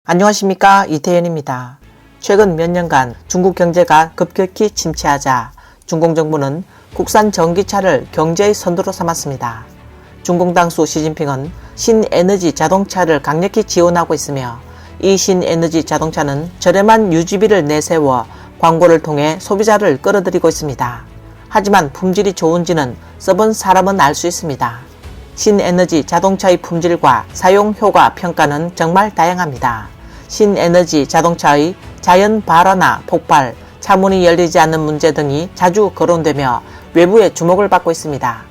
안녕하십니까, 이태현입니다. 최근 몇 년간 중국 경제가 급격히 침체하자 중공 정부는 국산 전기차를 경제의 선두로 삼았습니다. 중공 당수 시진핑은 신에너지 자동차를 강력히 지원하고 있으며 이 신에너지 자동차는 저렴한 유지비를 내세워 광고를 통해 소비자를 끌어들이고 있습니다. 하지만 품질이 좋은지는 써본 사람은 알 수 있습니다. 신에너지 자동차의 품질과 사용 효과 평가는 정말 다양합니다. 신에너지 자동차의 자연 발화나 폭발, 차문이 열리지 않는 문제 등이 자주 거론되며 외부의 주목을 받고 있습니다.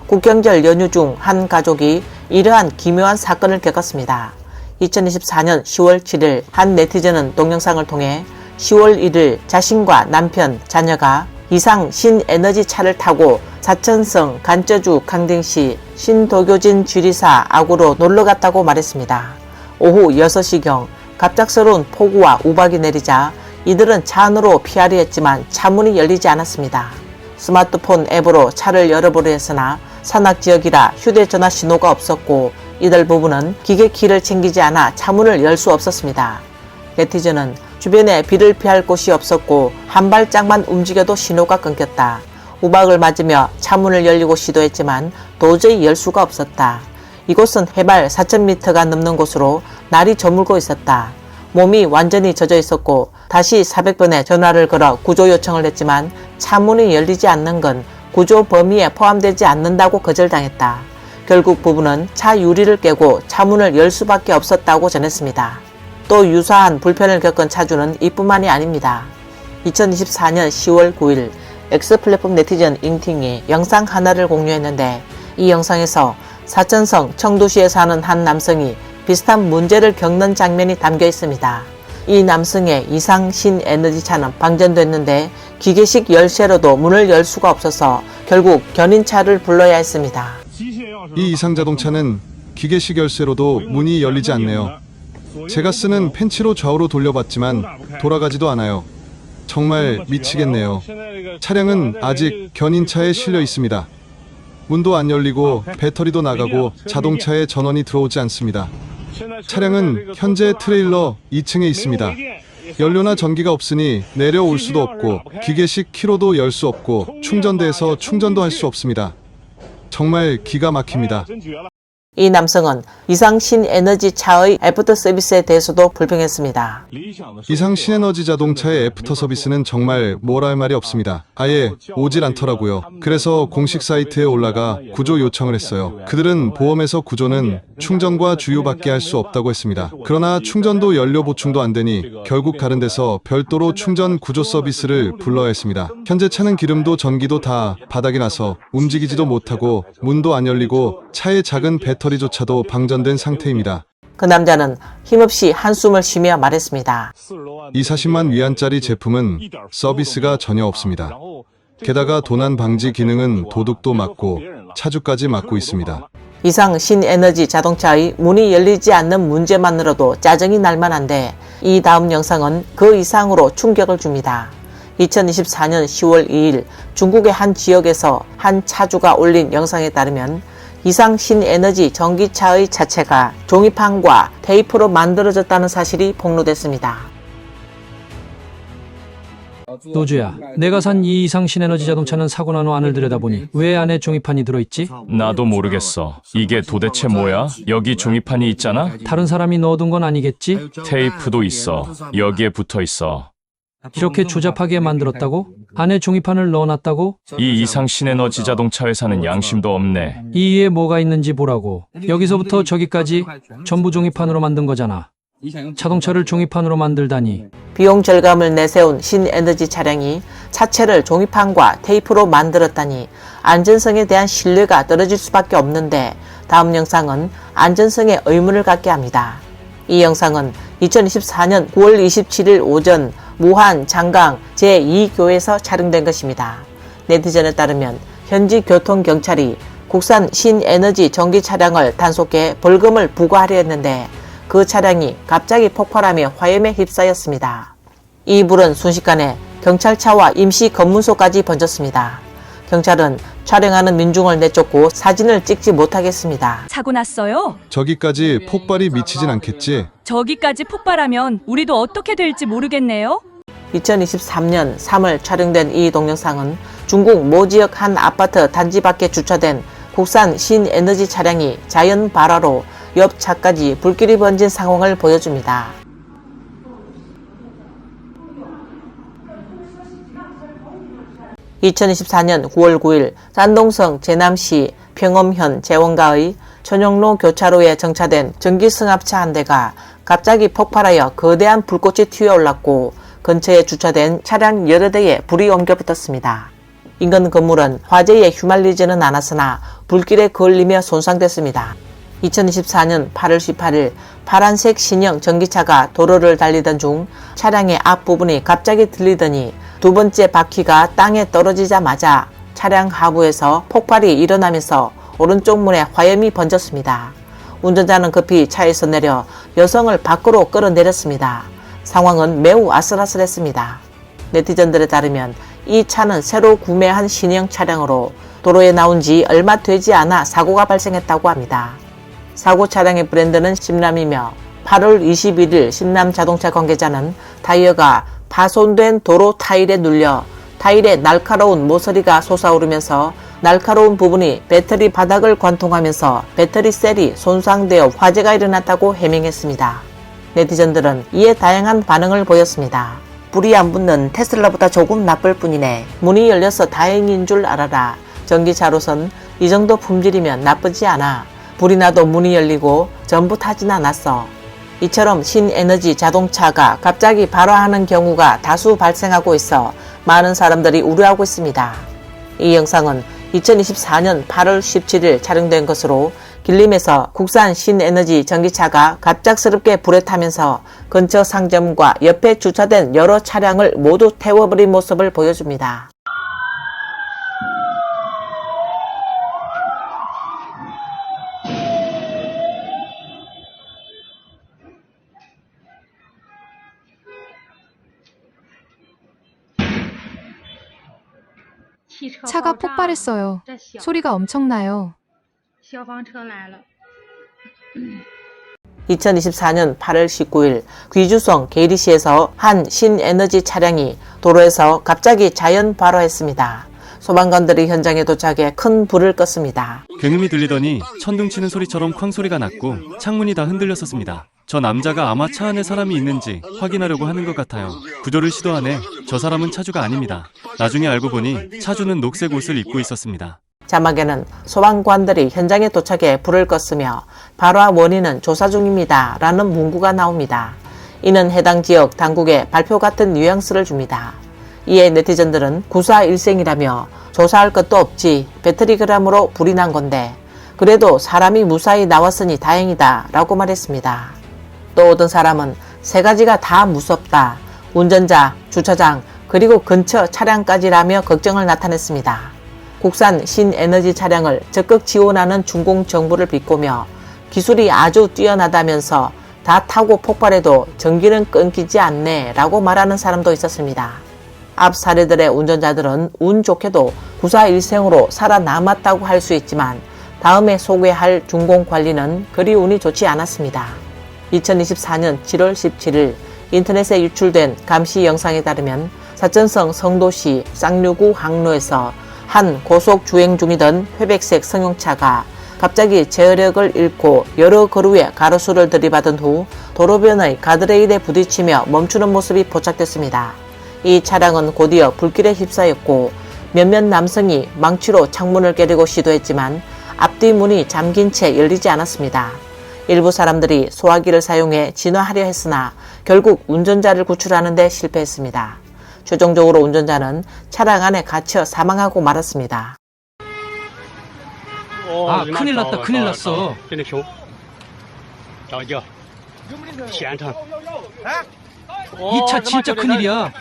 국경절 연휴 중 한 가족이 이러한 기묘한 사건을 겪었습니다. 2024년 10월 7일 한 네티즌은 동영상을 통해 10월 1일 자신과 남편, 자녀가 이상 신에너지 차를 타고 사천성 간저주 강릉시 신도교진 지리사 악으로 놀러갔다고 말했습니다. 오후 6시경 갑작스러운 폭우와 우박이 내리자 이들은 차 안으로 피하려 했지만 차문이 열리지 않았습니다. 스마트폰 앱으로 차를 열어보려 했으나 산악지역이라 휴대전화 신호가 없었고 이들 부부는 기계 키를 챙기지 않아 차문을 열 수 없었습니다. 네티즌은 주변에 비를 피할 곳이 없었고 한 발짝만 움직여도 신호가 끊겼다. 우박을 맞으며 차문을 열리고 시도했지만 도저히 열 수가 없었다. 이곳은 해발 4,000m가 넘는 곳으로 날이 저물고 있었다. 몸이 완전히 젖어 있었고 다시 400번의 전화를 걸어 구조 요청을 했지만 차문이 열리지 않는 건 구조 범위에 포함되지 않는다고 거절당했다. 결국 부부는 차 유리를 깨고 차문을 열 수밖에 없었다고 전했습니다. 또 유사한 불편을 겪은 차주는 이뿐만이 아닙니다. 2024년 10월 9일 X 플랫폼 네티즌 잉팅이 영상 하나를 공유했는데 이 영상에서 사천성 청두시에 사는 한 남성이 비슷한 문제를 겪는 장면이 담겨 있습니다. 이 남성의 이상 신에너지차는 방전됐는데 기계식 열쇠로도 문을 열 수가 없어서 결국 견인차를 불러야 했습니다. 이 이상 자동차는 기계식 열쇠로도 문이 열리지 않네요. 제가 쓰는 펜치로 좌우로 돌려봤지만 돌아가지도 않아요. 정말 미치겠네요. 차량은 아직 견인차에 실려 있습니다. 문도 안 열리고 배터리도 나가고 자동차에 전원이 들어오지 않습니다. 차량은 현재 트레일러 2층에 있습니다. 연료나 전기가 없으니 내려올 수도 없고 기계식 키로도 열 수 없고 충전대에서 충전도 할 수 없습니다. 정말 기가 막힙니다. 이 남성은 이상 신에너지 차의 애프터 서비스에 대해서도 불평했습니다. 이상 신에너지 자동차의 애프터 서비스는 정말 뭘 할 말이 없습니다. 아예 오질 않더라고요. 그래서 공식 사이트에 올라가 구조 요청을 했어요. 그들은 보험에서 구조는 충전과 주유밖에 할 수 없다고 했습니다. 그러나 충전도 연료 보충도 안 되니 결국 다른 데서 별도로 충전 구조 서비스를 불러야 했습니다. 현재 차는 기름도 전기도 다 바닥이 나서 움직이지도 못하고 문도 안 열리고 차의 작은 배터리조차도 방전된 상태입니다. 그 남자는 힘없이 한숨을 쉬며 말했습니다. 40만 위안짜리 제품은 서비스가 전혀 없습니다. 게다가 도난 방지 기능은 도둑도 막고 차주까지 막고 있습니다. 이상 신에너지 자동차의 문이 열리지 않는 문제만으로도 짜증이 날 만한데 이 다음 영상은 그 이상으로 충격을 줍니다. 2024년 10월 2일 중국의 한 지역에서 한 차주가 올린 영상에 따르면 이상 신에너지 전기차의 자체가 종이판과 테이프로 만들어졌다는 사실이 폭로됐습니다. 노주야, 내가 산 이 이상 신에너지 자동차는 사고 난 후 안을 들여다보니 왜 안에 종이판이 들어있지? 나도 모르겠어. 이게 도대체 뭐야? 여기 종이판이 있잖아? 다른 사람이 넣어둔 건 아니겠지? 테이프도 있어. 여기에 붙어 있어. 이렇게 조잡하게 만들었다고? 안에 종이판을 넣어놨다고? 이 이상 신에너지 자동차 회사는 양심도 없네. 이 위에 뭐가 있는지 보라고. 여기서부터 저기까지 전부 종이판으로 만든 거잖아. 자동차를 종이판으로 만들다니. 비용 절감을 내세운 신에너지 차량이 차체를 종이판과 테이프로 만들었다니 안전성에 대한 신뢰가 떨어질 수밖에 없는데 다음 영상은 안전성에 의문을 갖게 합니다. 이 영상은 2024년 9월 27일 오전 무한 장강 제2교에서 촬영된 것입니다. 네티즌에 따르면 현지 교통경찰이 국산 신에너지 전기 차량을 단속해 벌금을 부과하려 했는데 그 차량이 갑자기 폭발하며 화염에 휩싸였습니다. 이 불은 순식간에 경찰차와 임시 검문소까지 번졌습니다. 경찰은 촬영하는 민중을 내쫓고 사진을 찍지 못하겠습니다. 사고 났어요? 저기까지 폭발이 미치진 않겠지? 저기까지 폭발하면 우리도 어떻게 될지 모르겠네요. 2023년 3월 촬영된 이 동영상은 중국 모 지역 한 아파트 단지 밖에 주차된 국산 신에너지 차량이 자연 발화로 옆 차까지 불길이 번진 상황을 보여줍니다. (2024년 9월 9일)山东省 제남시 평엄현 재원가의 천영로 교차로에 정차된 전기 승합차 한 대가 갑자기 폭발하여 거대한 불꽃이 튀어올랐고 근처에 주차된 차량 여러 대에 불이 옮겨 붙었습니다. 인근 건물은 화재에 휘말리지는 않았으나 불길에 걸리며 손상됐습니다. 2024년 8월 18일 파란색 신형 전기차가 도로를 달리던 중 차량의 앞부분이 갑자기 들리더니 두 번째 바퀴가 땅에 떨어지자마자 차량 하부에서 폭발이 일어나면서 오른쪽 문에 화염이 번졌습니다. 운전자는 급히 차에서 내려 여성을 밖으로 끌어내렸습니다. 상황은 매우 아슬아슬했습니다. 네티즌들에 따르면 이 차는 새로 구매한 신형 차량으로 도로에 나온 지 얼마 되지 않아 사고가 발생했다고 합니다. 사고 차량의 브랜드는 신람이며 8월 21일 신람 자동차 관계자는 타이어가 파손된 도로 타일에 눌려 타일에 날카로운 모서리가 솟아오르면서 날카로운 부분이 배터리 바닥을 관통하면서 배터리 셀이 손상되어 화재가 일어났다고 해명했습니다. 네티즌들은 이에 다양한 반응을 보였습니다. 불이 안 붙는 테슬라보다 조금 나쁠 뿐이네. 문이 열려서 다행인 줄 알아라. 전기차로선 이 정도 품질이면 나쁘지 않아. 불이 나도 문이 열리고 전부 타진 않았어. 이처럼 신에너지 자동차가 갑자기 발화하는 경우가 다수 발생하고 있어 많은 사람들이 우려하고 있습니다. 이 영상은 2024년 8월 17일 촬영된 것으로 길림에서 국산 신에너지 전기차가 갑작스럽게 불에 타면서 근처 상점과 옆에 주차된 여러 차량을 모두 태워버린 모습을 보여줍니다. 차가 폭발했어요. 소리가 엄청나요. 2024년 8월 19일 귀주성 계리시에서 한 신에너지 차량이 도로에서 갑자기 자연 발화했습니다. 소방관들이 현장에 도착해 큰 불을 껐습니다. 굉음이 들리더니 천둥치는 소리처럼 쾅 소리가 났고 창문이 다 흔들렸었습니다. 저 남자가 아마 차 안에 사람이 있는지 확인하려고 하는 것 같아요. 구조를 시도하네. 저 사람은 차주가 아닙니다. 나중에 알고 보니 차주는 녹색 옷을 입고 있었습니다. 자막에는 소방관들이 현장에 도착해 불을 껐으며 발화 원인은 조사 중입니다 라는 문구가 나옵니다. 이는 해당 지역 당국의 발표 같은 뉘앙스를 줍니다. 이에 네티즌들은 구사일생이라며 조사할 것도 없지 배터리 그람으로 불이 난 건데 그래도 사람이 무사히 나왔으니 다행이다 라고 말했습니다. 또 어떤 사람은 세 가지가 다 무섭다. 운전자, 주차장, 그리고 근처 차량까지라며 걱정을 나타냈습니다. 국산 신에너지 차량을 적극 지원하는 중공 정부를 비꼬며 기술이 아주 뛰어나다면서 다 타고 폭발해도 전기는 끊기지 않네 라고 말하는 사람도 있었습니다. 앞 사례들의 운전자들은 운 좋게도 구사일생으로 살아남았다고 할 수 있지만 다음에 소개할 중공 관리는 그리 운이 좋지 않았습니다. 2024년 7월 17일 인터넷에 유출된 감시 영상에 따르면 사천성 성도시 쌍류구 항로에서 한 고속 주행 중이던 회백색 승용차가 갑자기 제어력을 잃고 여러 그루의 가로수를 들이받은 후 도로변의 가드레일에 부딪히며 멈추는 모습이 포착됐습니다. 이 차량은 곧이어 불길에 휩싸였고 몇몇 남성이 망치로 창문을 깨려고 시도했지만 앞뒤 문이 잠긴 채 열리지 않았습니다. 일부 사람들이 소화기를 사용해 진화하려 했으나 결국 운전자를 구출하는 데 실패했습니다. 최종적으로 운전자는 차량 안에 갇혀 사망하고 말았습니다. 아, 큰일 났다, 큰일 났어. 이 차 진짜 큰일이야.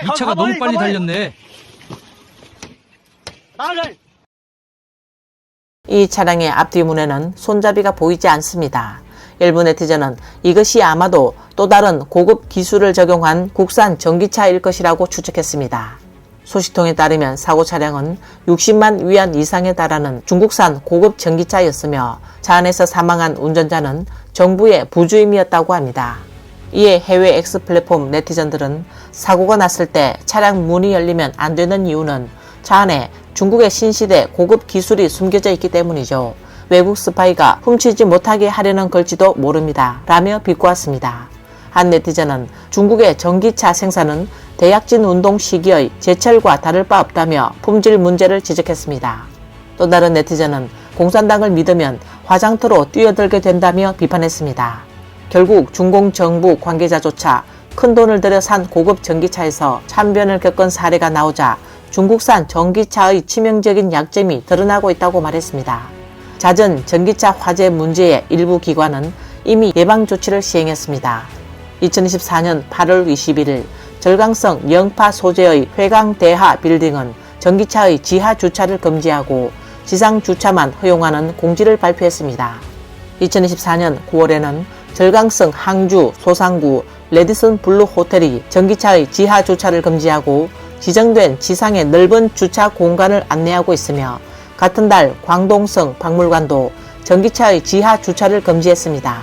이 차가 너무 빨리 달렸네. 이 차량의 앞뒤 문에는 손잡이가 보이지 않습니다. 일부 네티즌은 이것이 아마도 또 다른 고급 기술을 적용한 국산 전기차일 것이라고 추측했습니다. 소식통에 따르면 사고 차량은 60만 위안 이상에 달하는 중국산 고급 전기차였으며 차 안에서 사망한 운전자는 정부의 부주임이었다고 합니다. 이에 해외 X 플랫폼 네티즌들은 사고가 났을 때 차량 문이 열리면 안 되는 이유는 차 안에 중국의 신시대 고급 기술이 숨겨져 있기 때문이죠. 외국 스파이가 훔치지 못하게 하려는 걸지도 모릅니다. 라며 비꼬았습니다. 한 네티즌은 중국의 전기차 생산은 대약진 운동 시기의 제철과 다를 바 없다며 품질 문제를 지적했습니다. 또 다른 네티즌은 공산당을 믿으면 화장터로 뛰어들게 된다며 비판했습니다. 결국 중공 정부 관계자조차 큰돈을 들여 산 고급 전기차에서 참변을 겪은 사례가 나오자 중국산 전기차의 치명적인 약점이 드러나고 있다고 말했습니다. 잦은 전기차 화재 문제의 일부 기관은 이미 예방 조치를 시행했습니다. 2024년 8월 21일 절강성 영파 소재의 회강대하 빌딩은 전기차의 지하 주차를 금지하고 지상 주차만 허용하는 공지를 발표했습니다. 2024년 9월에는 절강성 항주 소상구 레디슨 블루 호텔이 전기차의 지하 주차를 금지하고 지정된 지상의 넓은 주차 공간을 안내하고 있으며 같은 달 광동성 박물관도 전기차의 지하 주차를 금지했습니다.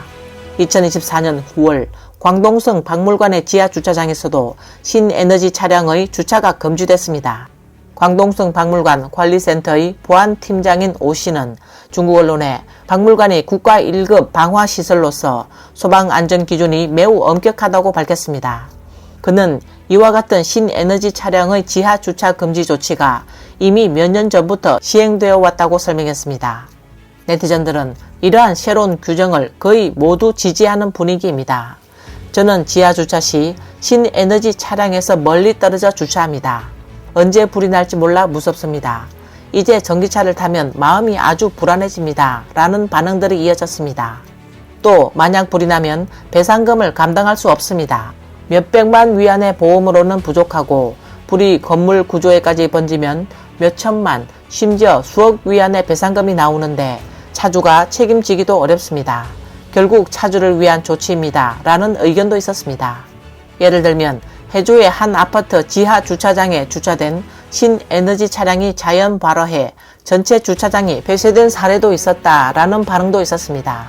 2024년 9월 광동성 박물관의 지하 주차장에서도 신에너지 차량의 주차가 금지됐습니다. 광동성 박물관 관리센터의 보안팀장인 오 씨는 중국 언론에 박물관이 국가 1급 방화시설로서 소방안전기준이 매우 엄격하다고 밝혔습니다. 그는 이와 같은 신에너지 차량의 지하 주차 금지 조치가 이미 몇 년 전부터 시행되어 왔다고 설명했습니다. 네티즌들은 이러한 새로운 규정을 거의 모두 지지하는 분위기입니다. 저는 지하 주차 시 신에너지 차량에서 멀리 떨어져 주차합니다. 언제 불이 날지 몰라 무섭습니다. 이제 전기차를 타면 마음이 아주 불안해집니다. 라는 반응들이 이어졌습니다. 또 만약 불이 나면 배상금을 감당할 수 없습니다. 몇백만 위안의 보험으로는 부족하고 불이 건물 구조에까지 번지면 몇천만, 심지어 수억 위안의 배상금이 나오는데 차주가 책임지기도 어렵습니다. 결국 차주를 위한 조치입니다. 라는 의견도 있었습니다. 예를 들면 해주의 한 아파트 지하 주차장에 주차된 신에너지 차량이 자연 발화해 전체 주차장이 폐쇄된 사례도 있었다라는 반응도 있었습니다.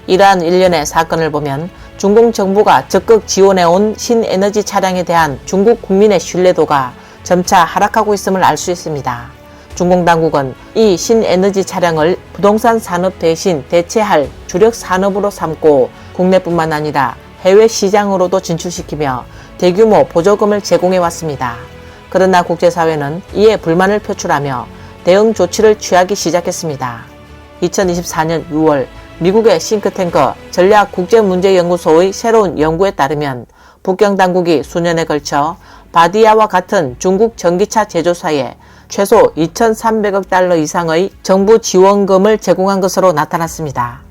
이러한 일련의 사건을 보면 중국 정부가 적극 지원해온 신에너지 차량에 대한 중국 국민의 신뢰도가 점차 하락하고 있음을 알 수 있습니다. 중공 당국은 이 신에너지 차량을 부동산 산업 대신 대체할 주력 산업으로 삼고 국내뿐만 아니라 해외 시장으로도 진출시키며 대규모 보조금을 제공해 왔습니다. 그러나 국제사회는 이에 불만을 표출하며 대응 조치를 취하기 시작했습니다. 2024년 6월 미국의 싱크탱크 전략국제문제연구소의 새로운 연구에 따르면 북경 당국이 수년에 걸쳐 바디아와 같은 중국 전기차 제조사에 최소 2,300억 달러 이상의 정부 지원금을 제공한 것으로 나타났습니다.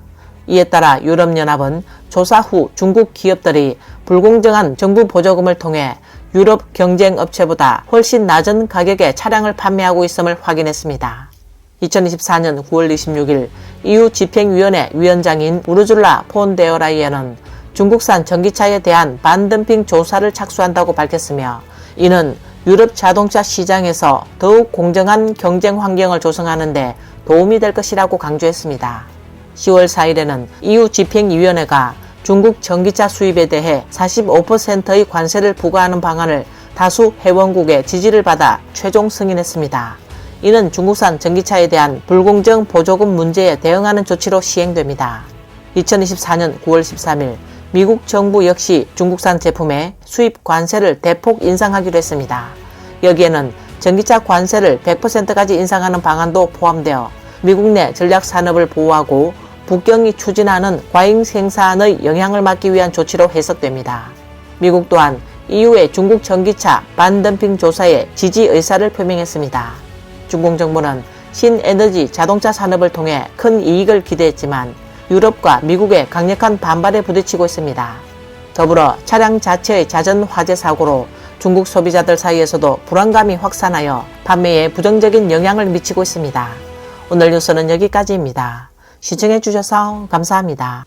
이에 따라 유럽연합은 조사 후 중국 기업들이 불공정한 정부 보조금을 통해 유럽 경쟁 업체보다 훨씬 낮은 가격에 차량을 판매하고 있음을 확인했습니다. 2024년 9월 26일 EU 집행위원회 위원장인 우르줄라 폰 데어 라이언은 중국산 전기차에 대한 반덤핑 조사를 착수한다고 밝혔으며 이는 유럽 자동차 시장에서 더욱 공정한 경쟁 환경을 조성하는 데 도움이 될 것이라고 강조했습니다. 10월 4일에는 EU 집행위원회가 중국 전기차 수입에 대해 45%의 관세를 부과하는 방안을 다수 회원국의 지지를 받아 최종 승인했습니다. 이는 중국산 전기차에 대한 불공정 보조금 문제에 대응하는 조치로 시행됩니다. 2024년 9월 13일 미국 정부 역시 중국산 제품의 수입 관세를 대폭 인상하기로 했습니다. 여기에는 전기차 관세를 100%까지 인상하는 방안도 포함되어 미국 내 전략 산업을 보호하고 북경이 추진하는 과잉 생산의 영향을 막기 위한 조치로 해석됩니다. 미국 또한 EU의 중국 전기차 반덤핑 조사에 지지 의사를 표명했습니다. 중국 정부는 신에너지 자동차 산업을 통해 큰 이익을 기대했지만 유럽과 미국의 강력한 반발에 부딪히고 있습니다. 더불어 차량 자체의 잦은 화재 사고로 중국 소비자들 사이에서도 불안감이 확산하여 판매에 부정적인 영향을 미치고 있습니다. 오늘 뉴스는 여기까지입니다. 시청해주셔서 감사합니다.